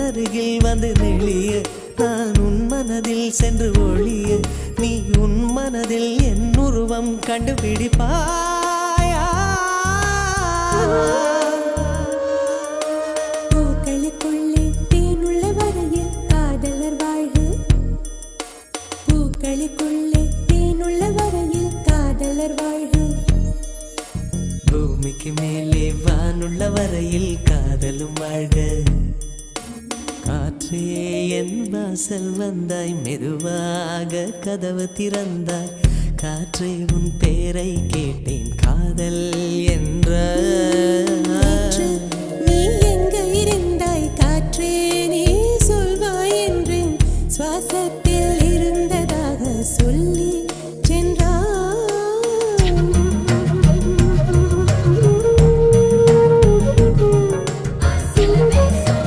அருகில் வந்து நெளிய நான் உன் மனதில் சென்று ஒளிய நீ உன் மனதில் என் உருவம் கண்டுபிடிப்பாயா பூக்களுக்குள்ளே தேனுள்ள வரையில் காதலர் வாழ்வு பூக்களுக்குள்ளே தேனுள்ள வரையில் காதலர் வாழ்வு பூமிக்கு மேலே வானுள்ள வரையில் காதலும் வாழ்க காற்றே என் வாசல் வந்தாய் மெதுவாக கதவு திறந்தாய் காற்றே உன் பேரை கேட்டேன் காதல் என்ற